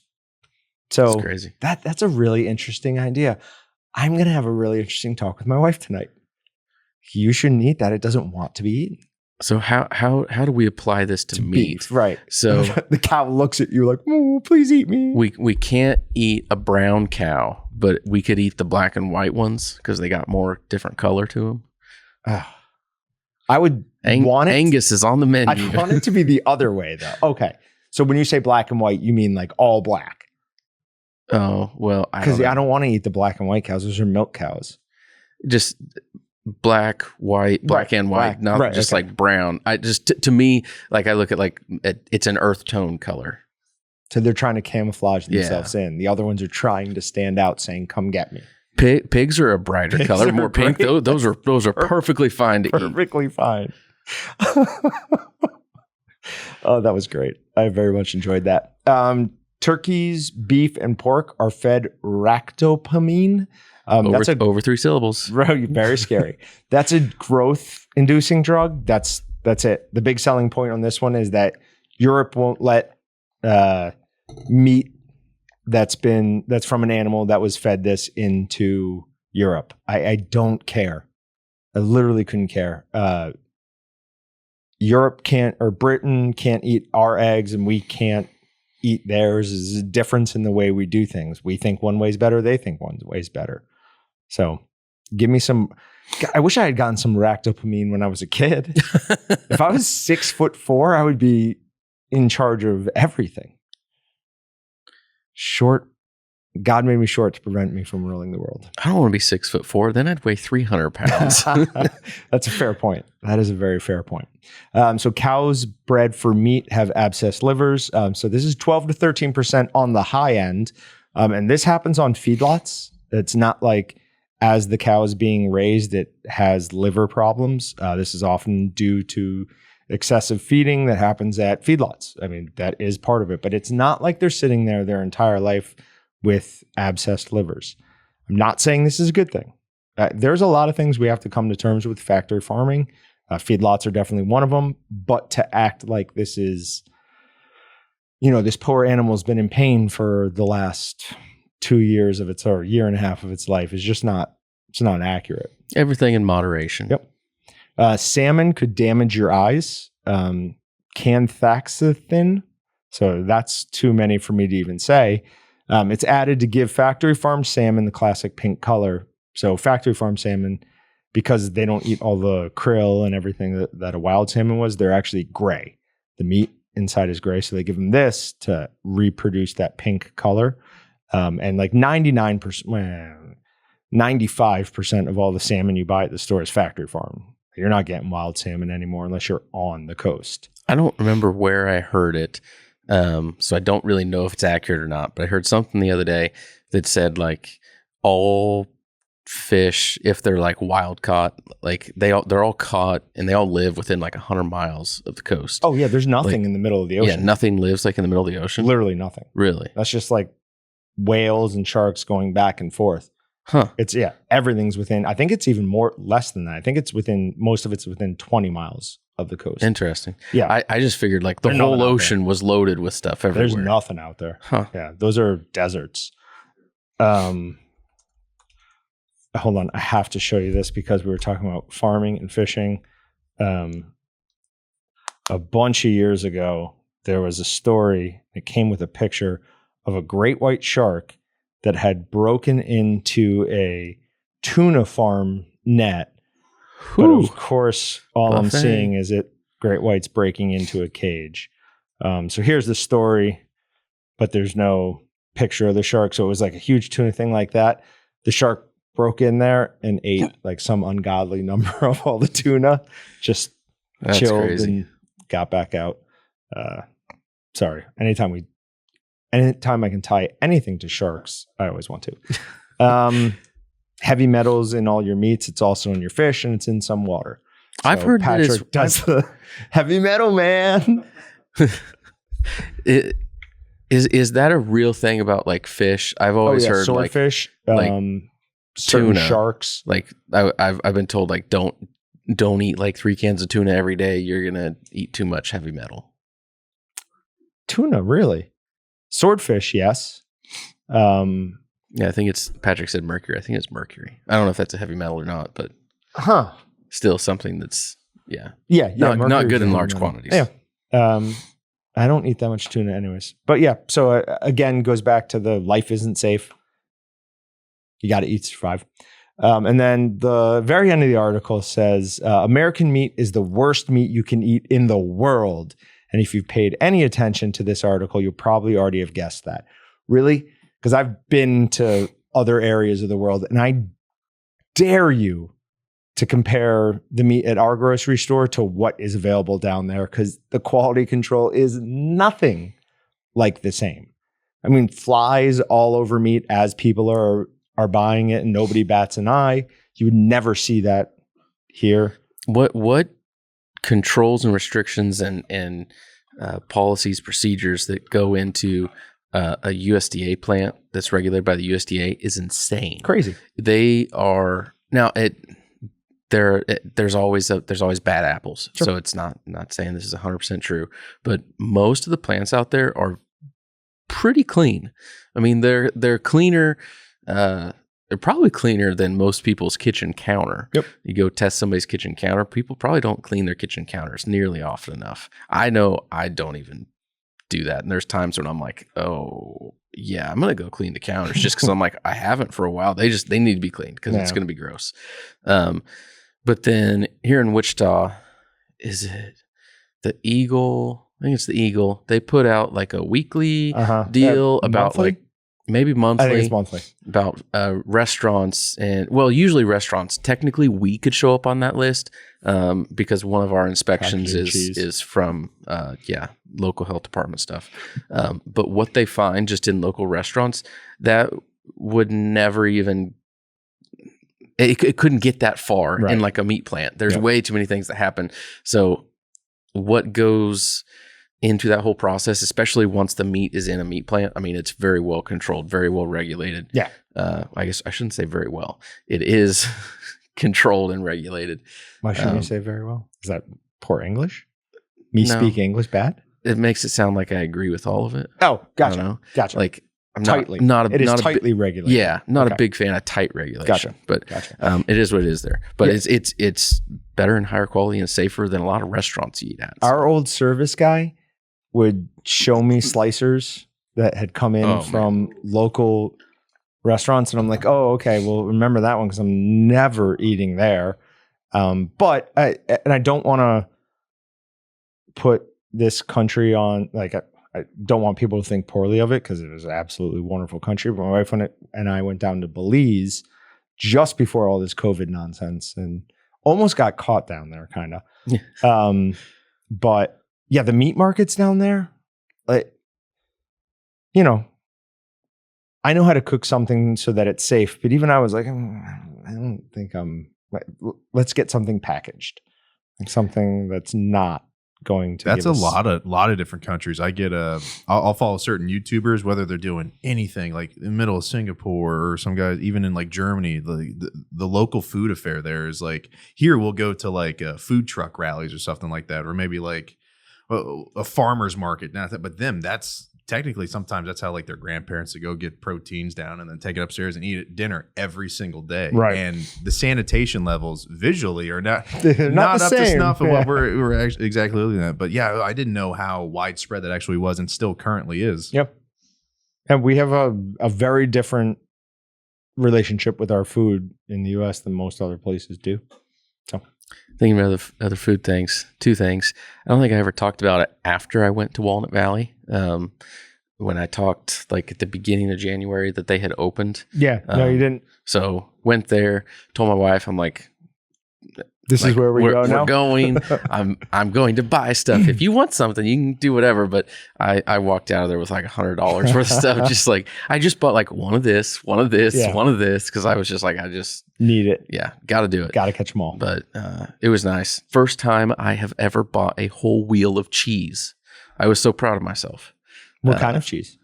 So that's crazy. That's a really interesting idea. I'm going to have a really interesting talk with my wife tonight. You shouldn't eat that. It doesn't want to be eaten. So how do we apply this to meat? Beef, right. So the cow looks at you like, oh, please eat me. We can't eat a brown cow, but we could eat the black and white ones because they got more different color to them. I would want it. Angus is on the menu. I want it to be the other way though. Okay. So when you say black and white, you mean like all black? Oh, well, because I don't want to eat the black and white cows. Those are milk cows. Just black, white, black and white, not like brown. I just to me, like I look at it's an earth tone color. So they're trying to camouflage themselves in. The other ones are trying to stand out, saying, "Come get me." Pigs are a brighter color, more pink. Those are perfectly fine to eat. Perfectly fine. Oh, that was great. I very much enjoyed that. Turkeys, beef, and pork are fed ractopamine. That's over 3 syllables. Very scary. That's a growth-inducing drug. That's it. The big selling point on this one is that Europe won't let meat that's from an animal that was fed this into Europe. I don't care. I literally couldn't care. Europe can't, or Britain can't eat our eggs, and we can't eat theirs. There's a difference in the way we do things. We think one way's better. They think one way's better. So give me some. I wish I had gotten some ractopamine when I was a kid. If I was 6'4", I would be in charge of everything. Short. God made me short to prevent me from ruling the world. I don't want to be 6'4". Then I'd weigh 300 pounds. That's a fair point. That is a very fair point. So cows bred for meat have abscessed livers. So this is 12 to 13% on the high end. And this happens on feedlots. It's not like as the cow is being raised, it has liver problems. This is often due to excessive feeding that happens at feedlots. I mean, that is part of it, but it's not like they're sitting there their entire life with abscessed livers. I'm not saying this is a good thing. There's a lot of things we have to come to terms with factory farming. Feedlots are definitely one of them, but to act like this is, this poor animal's been in pain for the last 2 years of its, or year and a half of its life is just not, it's not accurate. Everything in moderation. Yep. Salmon could damage your eyes. Canthaxanthin. So that's too many for me to even say. It's added to give factory farm salmon the classic pink color. So factory farm salmon, because they don't eat all the krill and everything that a wild salmon was, they're actually gray. The meat inside is gray. So they give them this to reproduce that pink color. And like 95% of all the salmon you buy at the store is factory farm. You're not getting wild salmon anymore unless you're on the coast. I don't remember where I heard it. So I don't really know if it's accurate or not, but I heard something the other day that said like all fish, if they're like wild caught, like they're all caught and they all live within like 100 miles of the coast. Oh yeah. There's nothing in the middle of the ocean. Yeah. Nothing lives like in the middle of the ocean. Literally nothing. Really? That's just like whales and sharks going back and forth. Huh. Everything's within, I think it's even less than that. I think most of it's within 20 miles of the coast. Interesting. Yeah. I just figured like the whole ocean was loaded with stuff everywhere. There's nothing out there. Huh. Yeah. Those are deserts. Hold on. I have to show you this because we were talking about farming and fishing. A bunch of years ago, there was a story that came with a picture of a great white shark that had broken into a tuna farm net. Whew. But of course, all I'm seeing is great whites breaking into a cage. So here's the story, but there's no picture of the shark. So it was like a huge tuna thing like that. The shark broke in there and ate like some ungodly number of all the tuna, just chilled crazy. And got back out. Sorry. Anytime I can tie anything to sharks, I always want to. Heavy metals in all your meats. It's also in your fish and it's in some water. So I've heard Patrick does the heavy metal, man. Is that a real thing about like fish? I've always heard swordfish, like certain tuna, sharks. Like I've been told like don't eat like 3 cans of tuna every day. You're gonna eat too much heavy metal. Tuna, really? Swordfish, yes. Yeah, I think Patrick said mercury. I think it's mercury. I don't know if that's a heavy metal or not, but still something that's not good in large quantities. Yeah. I don't eat that much tuna anyways. But yeah, so again, goes back to the life isn't safe. You got to eat to survive. And then the very end of the article says, American meat is the worst meat you can eat in the world. And if you've paid any attention to this article, you'll probably already have guessed that. Really? Because I've been to other areas of the world and I dare you to compare the meat at our grocery store to what is available down there, because the quality control is nothing like the same. I mean, flies all over meat as people are buying it and nobody bats an eye. You would never see that here. What controls and restrictions and policies, procedures that go into a USDA plant that's regulated by the USDA is insane. Crazy. They are now there's always bad apples. Sure. So it's not saying this is 100% true, but most of the plants out there are pretty clean. I mean, they're cleaner. They're probably cleaner than most people's kitchen counter. Yep. You go test somebody's kitchen counter. People probably don't clean their kitchen counters nearly often enough. I know I don't even do that. And there's times when I'm like, oh yeah, I'm going to go clean the counters just because I'm like, I haven't for a while. They need to be cleaned because it's going to be gross. But then here in Wichita, is it the Eagle? I think it's the Eagle. They put out like a weekly deal about monthly? Like maybe monthly. I think it's monthly. About restaurants usually restaurants. Technically, we could show up on that list because one of our inspections is from local health department stuff. But what they find just in local restaurants that would never even. It couldn't get that far in like a meat plant. There's way too many things that happen. So what goes into that whole process, especially once the meat is in a meat plant. I mean, it's very well controlled, very well regulated. Yeah. I guess I shouldn't say very well. It is controlled and regulated. Why shouldn't you say very well? Is that poor English? Me No. speak English bad? It makes it sound like I agree with all of it. Oh, I gotcha. don't know. Gotcha. Like I'm tightly. It is tightly regulated. Yeah, not Okay. a big fan of tight regulation. Gotcha. But Gotcha. it is what it is there. But Yeah. it's better and higher quality and safer than a lot of restaurants you eat at. Our old service guy would show me slicers that had come in from local restaurants, and I'm like, oh, okay, well, remember that one because I'm never eating there. But I don't want to put this country on, like, I don't want people to think poorly of it because it was an absolutely wonderful country. But my wife and I went down to Belize just before all this COVID nonsense and almost got caught down there, kind of. Yeah. But yeah, the meat markets down there, like, you know, I know how to cook something so that it's safe. But even I was like, I don't think let's get something packaged, like something that's not going to. That's a lot of different countries. I get I'll follow certain YouTubers, whether they're doing anything like in the middle of Singapore or some guys even in like Germany. The local food affair there is like, here we'll go to like food truck rallies or something like that, or maybe like a farmer's market. Not that, but that's technically sometimes that's how like their grandparents would go get proteins down and then take it upstairs and eat it dinner every single day. Right. And the sanitation levels visually are not not up the to same. snuff of what we're actually exactly looking at. But yeah, I didn't know how widespread that actually was and still currently is. Yep. And we have a very different relationship with our food in the US than most other places do. So Thinking about other food things, two things. I don't think I ever talked about it after I went to Walnut Valley. When I talked like at the beginning of January that they had opened. yeah, no, you didn't. So went there, told my wife, I'm like, This is where we're we're going. I'm going to buy stuff. If you want something, you can do whatever. But I walked out of there with like $100 worth of stuff. Just like, I just bought like one of this, one of this, Yeah. one of this. Cause I was just like, I just Need it. yeah, got to do it. Got to catch them all. But it was nice. First time I have ever bought a whole wheel of cheese. I was so proud of myself. What kind of cheese?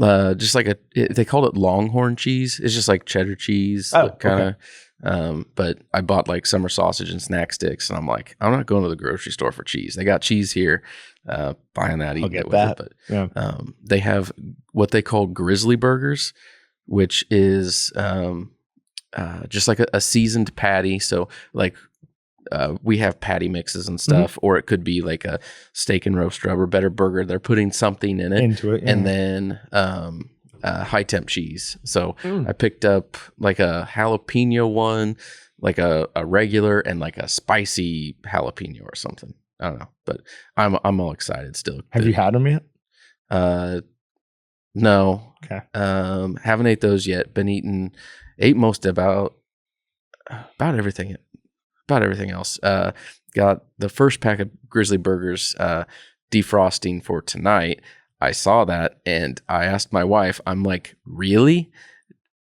Just like they called it Longhorn cheese. It's just like cheddar cheese, kind of. But I bought like summer sausage and snack sticks, and I'm like, I'm not going to the grocery store for cheese. They got cheese here. Buying that, eating it with it. But Yeah. they have what they call Grizzly Burgers, which is just like a seasoned patty. So like. We have patty mixes and stuff, or it could be like a steak and roast rub or better burger. They're putting something in it Into it, yeah. and then high temp cheese. So I picked up like a jalapeno one, like a regular, and like a spicy jalapeno or something. I don't know, but I'm all excited still. Have you had them yet? No. Okay. Haven't ate those yet. Ate most about everything. About everything else. Got the first pack of Grizzly Burgers defrosting for tonight. I saw that and I asked my wife, I'm like, really?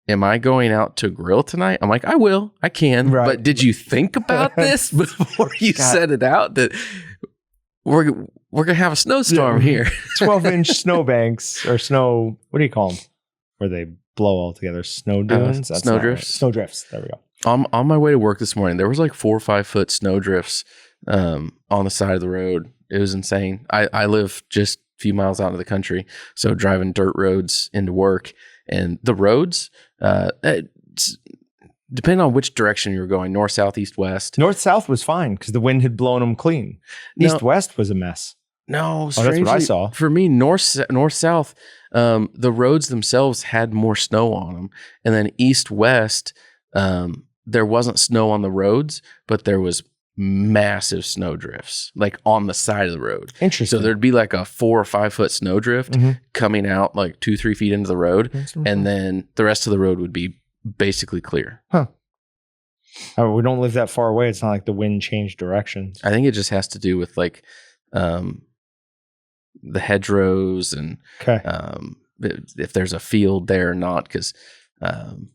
Am I going out to grill tonight? I'm like, I will. I can. Right. But did you think about this before you set it out that we're going to have a snowstorm here? 12-inch snowbanks or snow, what do you call them? Where they blow all together. Snow dunes? That's snow not drifts. Right. Snow drifts. There we go. On my way to work this morning, there was like 4 or 5 foot snow drifts on the side of the road. It was insane. I live just a few miles out of the country, so driving dirt roads into work, and the roads, depending on which direction you were going, north, south, east, west. North-south was fine because the wind had blown them clean. East-west was a mess. No, that's what I saw. For me, north, south, the roads themselves had more snow on them, and then east, west, there wasn't snow on the roads, but there was massive snow drifts like on the side of the road. Interesting. So there'd be like a 4 or 5 foot snow drift coming out like 2-3 feet into the road, and then the rest of the road would be basically clear. Huh. We don't live that far away. It's not like the wind changed directions. I think it just has to do with like the hedgerows and if there's a field there or not, because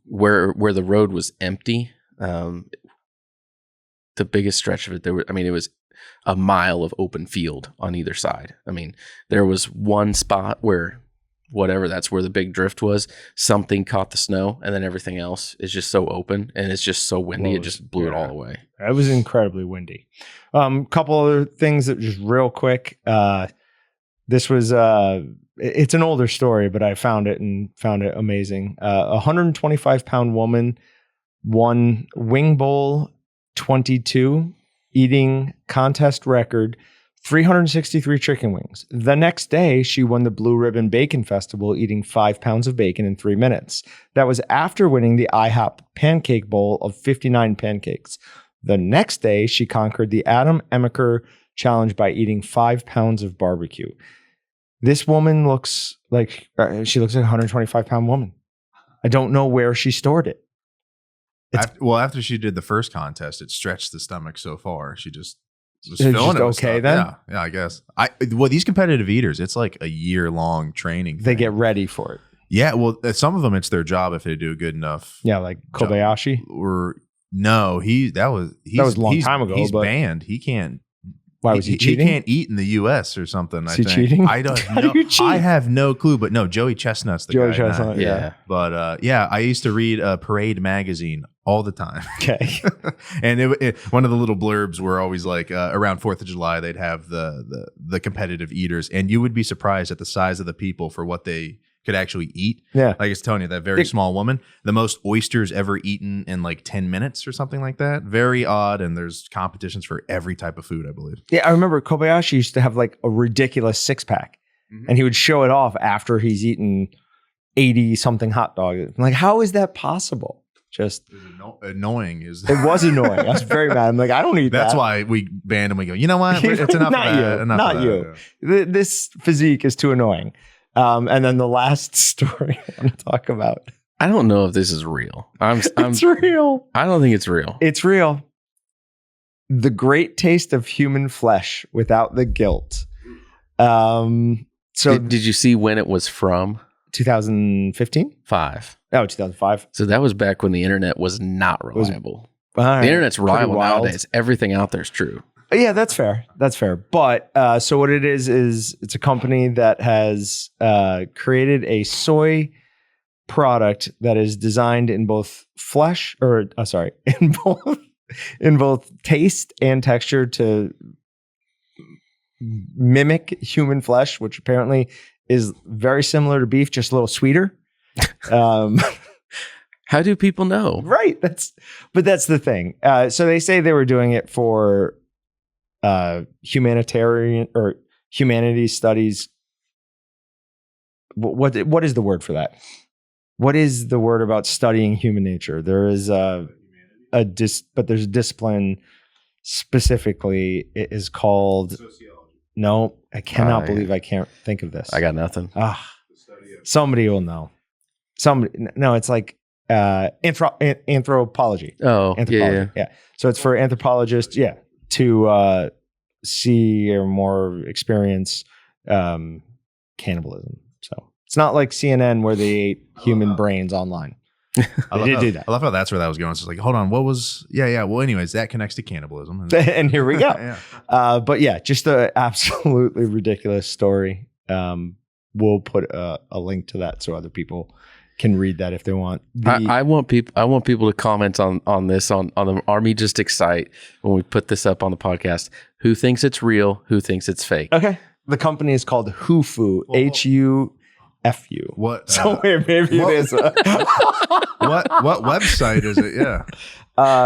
where the road was empty, the biggest stretch of it, it was a mile of open field on either side. I mean, there was one spot where that's where the big drift was. Something caught the snow, and then everything else is just so open, and it's just so windy. It just blew it all away. It was incredibly windy. Couple other things that just real quick. This was it's an older story, but I found it amazing. 125-pound woman won Wing Bowl 22 eating contest record, 363 chicken wings. The next day, she won the Blue Ribbon Bacon Festival, eating 5 pounds of bacon in 3 minutes. That was after winning the IHOP Pancake Bowl of 59 pancakes. The next day, she conquered the Adam Emiker Challenge by eating 5 pounds of barbecue. This woman looks like a 125-pound woman. I don't know where she stored it. After she did the first contest, it stretched the stomach so far. She just was filling it. Okay, then. Yeah, I guess. These competitive eaters, it's like a year-long training. They get ready for it. Yeah, well, some of them it's their job if they do a good enough. Yeah, like Kobayashi. That was a long time ago. He's but banned. He can't. Why was he cheating? He can't eat in the U.S. or something. Is he cheating? I don't know. I have no clue. But no, Joey Chestnut's the guy. Chestnut, yeah. But I used to read Parade magazine all the time. Okay. And one of the little blurbs were always like around 4th of July, they'd have the competitive eaters, and you would be surprised at the size of the people for what they could actually eat. Yeah. Like it's Tony, that very small woman, the most oysters ever eaten in like 10 minutes or something like that. Very odd. And there's competitions for every type of food, I believe. Yeah. I remember Kobayashi used to have like a ridiculous 6-pack, and he would show it off after he's eaten 80 something hot dogs. I'm like, how is that possible? Just annoying. It was annoying. I was very mad. I'm like, I don't eat that. That's why we banned him. We go, you know what? It's enough Not of that. you. Enough Not of you. that. Yeah. This physique is too annoying. And then the last story I want to talk about. I don't know if this is real. It's real. I don't think it's real. It's real. The great taste of human flesh without the guilt. So Did you see when it was from? 2015? 5. Oh, 2005. So that was back when the internet was not reliable. Right. The internet's reliable wild. nowadays. Everything out there is true. Yeah, that's fair. That's fair. But so what it is it's a company that has created a soy product that is designed in both in both taste and texture to mimic human flesh, which apparently is very similar to beef, just a little sweeter. How do people know? Right. That's the thing. So they say they were doing it for humanitarian or humanities studies. What is the word for that? What is the word about studying human nature? There is but there's a discipline specifically. It is called Sociology. No, I cannot believe I can't think of this. I got nothing. Somebody will know. No, it's like anthropology. Oh, anthropology. Yeah. So it's for anthropologists, to see or more experience cannibalism. So it's not like CNN where they ate human brains online. They did do that. I love how that's where that was going. It's just like, hold on, what was? Yeah. Well, anyways, that connects to cannibalism, and here we go. Yeah. But yeah, just an absolutely ridiculous story. We'll put a link to that so other people can read that if they want. I want people to comment on this on the Meatgistics site when we put this up on the podcast. Who thinks it's real? Who thinks it's fake? Okay. The company is called HUFU. HUFU. What? So maybe it is. What website is it? Yeah.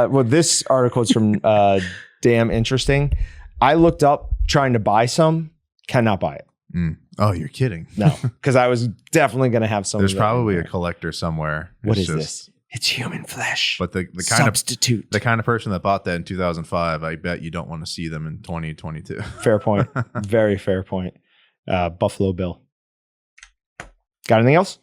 Well, this article is from Damn Interesting. I looked up trying to buy some. Cannot buy it. Oh, you're kidding. No, because I was definitely going to have some. There's probably a collector somewhere. What is this? It's human flesh. But the kind of person that bought that in 2005, I bet you don't want to see them in 2022. Fair point. Very fair point. Buffalo Bill. Got anything else?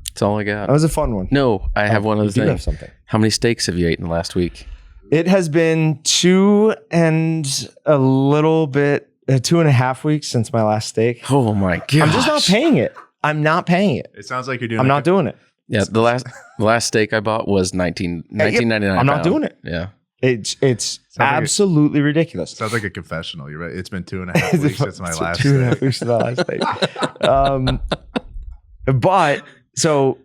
That's all I got. That was a fun one. No, I have one other thing. Have something. How many steaks have you eaten last week? It has been 2 and a little bit, 2.5 weeks since my last steak. Oh my god! I'm just not paying it. I'm not paying it. It sounds like you're doing. I'm not doing it. Yeah, the last steak I bought was $19.99. I'm not doing it. Yeah, It's like absolutely ridiculous. Sounds like a confessional. You're right. It's been 2.5 weeks since my last 2.5 weeks since my last steak. But so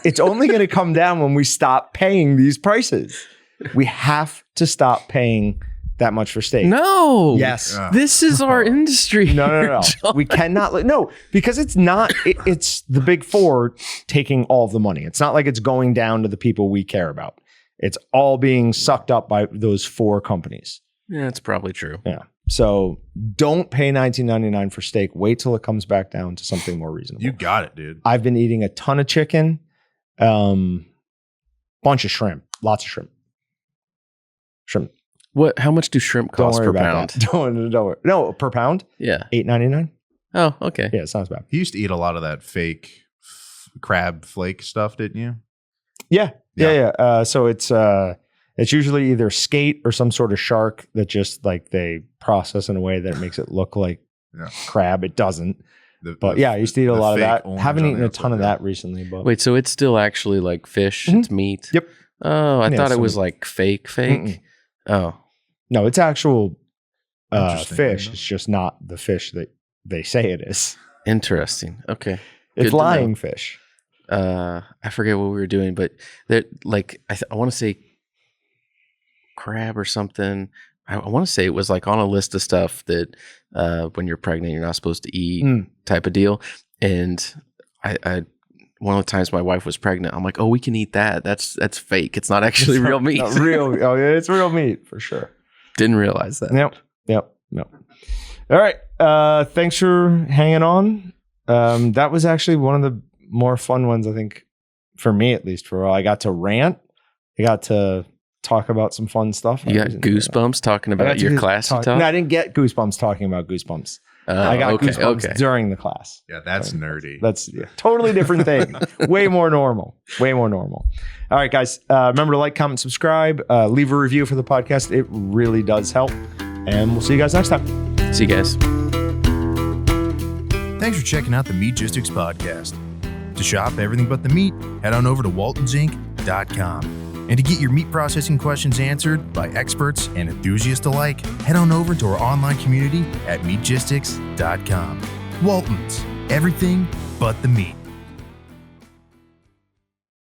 it's only going to come down when we stop paying these prices. We have to stop paying that much for steak. No. Yes. This is our industry. No. We cannot. No, because it's not. It's the big four taking all of the money. It's not like it's going down to the people we care about. It's all being sucked up by those 4 companies. Yeah, that's probably true. Yeah. So don't pay $19.99 for steak. Wait till it comes back down to something more reasonable. You got it, dude. I've been eating a ton of chicken, bunch of shrimp, lots of shrimp. What? How much do shrimp cost per pound? Don't worry. No, per pound? Yeah. $8.99. Oh, okay. Yeah, it sounds bad. You used to eat a lot of that fake crab flake stuff, didn't you? Yeah. So it's usually either skate or some sort of shark that just like they process in a way that makes it look like crab. It doesn't. But I used to eat a lot of that. Haven't eaten a ton of that recently. But wait, so it's still actually like fish? It's meat? Yep. Oh, I thought it was like fake. Mm-mm. Oh. No, it's actual fish. Yeah. It's just not the fish that they say it is. Interesting. Okay. It's lying fish. I forget what we were doing, but that like I want to say crab or something. I want to say it was like on a list of stuff that when you're pregnant you're not supposed to eat type of deal. And I one of the times my wife was pregnant, I'm like, oh, we can eat that. That's fake. It's not actually real meat. Not real. Oh, yeah, it's real meat for sure. Didn't realize that. Yep. All right. Thanks for hanging on. That was actually one of the more fun ones, I think, for me at least. For a while, I got to rant. I got to talk about some fun stuff. You got goosebumps talking about your class you taught? No, I didn't get goosebumps talking about goosebumps. I got goosebumps during the class. Yeah, that's nerdy. That's a totally different thing. Way more normal. All right, guys. Remember to like, comment, subscribe. Leave a review for the podcast. It really does help. And we'll see you guys next time. See you guys. Thanks for checking out the Meatgistics podcast. To shop everything but the meat, head on over to waltonsinc.com. And to get your meat processing questions answered by experts and enthusiasts alike, head on over to our online community at meatgistics.com. Walton's, everything but the meat.